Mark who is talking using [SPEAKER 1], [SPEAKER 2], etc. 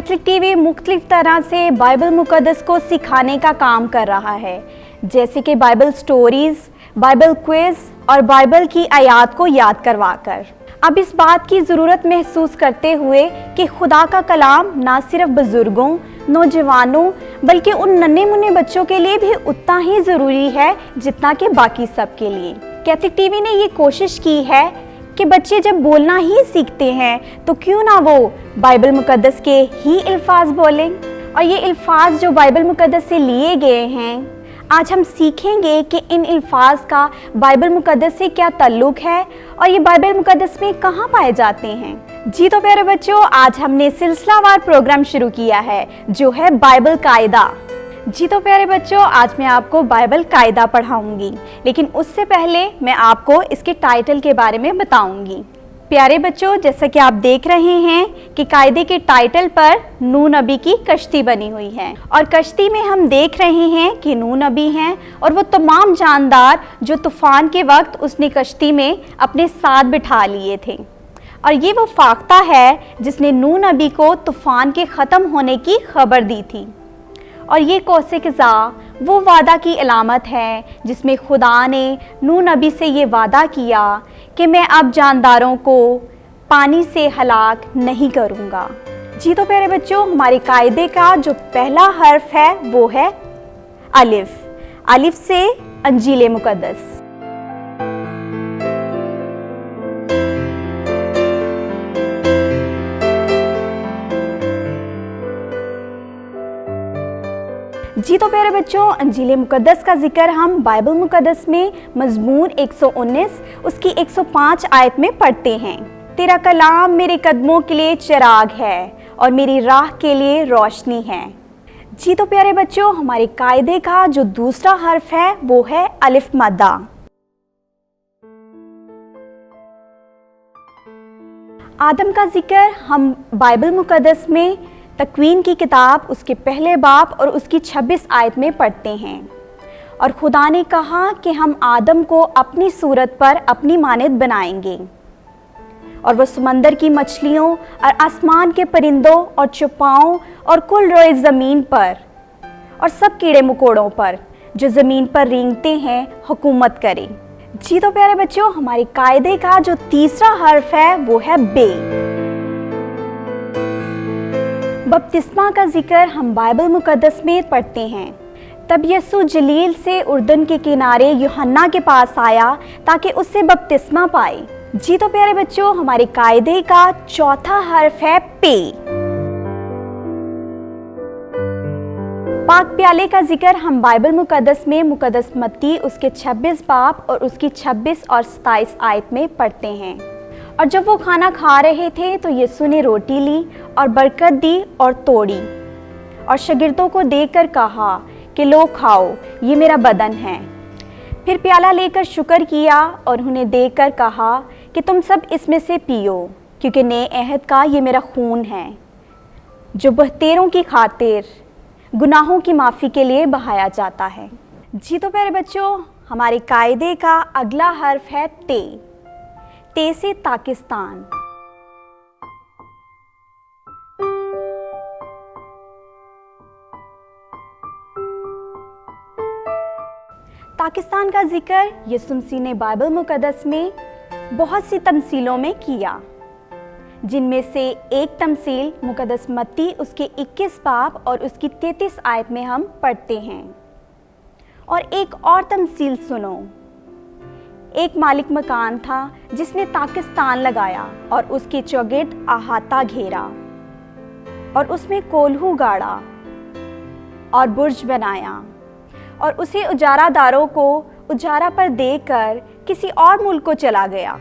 [SPEAKER 1] Catholic TV मुख्तलिफ तरह से बाइबल मुक़द्दस को सिखाने का काम कर रहा है, जैसे कि बाइबल स्टोरीज़, बाइबल क्विज़ और बाइबल की आयात को याद करवाकर। अब इस बात की ज़रूरत महसूस करते हुए कि खुदा का कलाम ना सिर्फ बुज़ुर्गों, नौजवानों बल्कि उन नन्हे मुन्ने बच्चों के लिए भी उतना ही ज़रूरी है जितना कि बाकी सब के लिए। कैथलिक टीवी ने ये कोशिश की है कि बच्चे जब बोलना ही सीखते हैं तो क्यों ना वो बाइबल मुक़द्दस के ही अल्फाज बोलें। और ये अल्फाज जो बाइबल मुक़द्दस से लिए गए हैं, आज हम सीखेंगे कि इन अल्फाज का बाइबल मुक़द्दस से क्या ताल्लुक़ है और ये बाइबल मुक़द्दस में कहाँ पाए जाते हैं। जी तो प्यारे बच्चों, आज हमने सिलसिलावार प्रोग्राम शुरू किया है जो है बाइबल कायदा। जी तो प्यारे बच्चों, आज मैं आपको बाइबल कायदा पढ़ाऊंगी, लेकिन उससे पहले मैं आपको इसके टाइटल के बारे में बताऊंगी। प्यारे बच्चों, जैसा कि आप देख रहे हैं कि कायदे के टाइटल पर नूह नबी की कश्ती बनी हुई है और कश्ती में हम देख रहे हैं कि नूह नबी हैं और वो तमाम जानदार जो तूफान के वक्त उसने कश्ती में अपने साथ बिठा लिए थे। और ये वो फाख्ता है जिसने नूह नबी को तूफान के ख़त्म होने की खबर दी थी। और ये कौसे क़ज़ा वो वादा की अलामत है जिसमें खुदा ने नूह नबी से ये वादा किया कि मैं अब जानदारों को पानी से हलाक नहीं करूँगा। जी तो प्यारे बच्चों, हमारे कायदे का जो पहला हर्फ है वो है अलिफ। अलिफ से अंजील मुक़द्दस। जी तो प्यारे बच्चों, अंजील मुक़द्दस का जिक्र हम बाइबल मुक़द्दस में मज़मूर 119 उसकी 105 आयत में पढ़ते हैं। तेरा कलाम मेरे कदमों के लिए चिराग है और मेरी राह के लिए रोशनी है। जी तो प्यारे बच्चों, हमारे कायदे का जो दूसरा हर्फ है वो है अलिफ मद्दा। आदम का जिक्र हम बाइबल मुक़द्दस में तकवीन की किताब उसके पहले बाब और उसकी 26 आयत में पढ़ते हैं। और खुदा ने कहा कि हम आदम को अपनी सूरत पर अपनी मानद बनाएंगे और वह समंदर की मछलियों और आसमान के परिंदों और चौपाओं और कुल रोए ज़मीन पर और सब कीड़े मकोड़ों पर जो ज़मीन पर रेंगते हैं हुकूमत करे। जी तो प्यारे बच्चों, हमारे कायदे का जो तीसरा हर्फ है वो है बे। बपतिस्मा का जिक्र हम बाइबल मुक़द्दस में पढ़ते हैं। तब यीशु जलील से उर्दन के किनारे यूहन्ना के पास आया ताकि उससे बपतिस्मा पाए। जी तो प्यारे बच्चों, हमारे कायदे का चौथा हर्फ है पे। पाक प्याले का जिक्र हम बाइबल मुक़द्दस में मुक़द्दस मत्ती उसके 26 बाब और उसकी 26 और 27 आयत में पढ़ते हैं। और जब वो खाना खा रहे थे तो यीशु ने रोटी ली और बरकत दी और तोड़ी और शागिर्दों को देकर कहा कि लो खाओ, ये मेरा बदन है। फिर प्याला लेकर शुक्र किया और उन्हें देकर कहा कि तुम सब इसमें से पियो, क्योंकि नए अहद का ये मेरा खून है जो बहतेरों की खातिर गुनाहों की माफ़ी के लिए बहाया जाता है। जी तो प्यारे बच्चों, हमारे कायदे का अगला हर्फ है ते से ताकिस्तान। ताकिस्तान का जिक्र यीशु मसीह ने बाइबल मुक़द्दस में बहुत सी तमसीलों में किया, जिनमें से एक तमसील मुक़द्दस मत्ती उसके 21 बाब और उसकी 33 आयत में हम पढ़ते हैं। और एक और तमसील सुनो। एक मालिक मकान था जिसने ताकिस्तान लगाया और उसके चौगिर्द अहाता घेरा और उसमें कोल्हू गाड़ा और बुर्ज बनाया और उसे उजारादारों को उजारा पर देकर किसी और मुल्क को चला गया।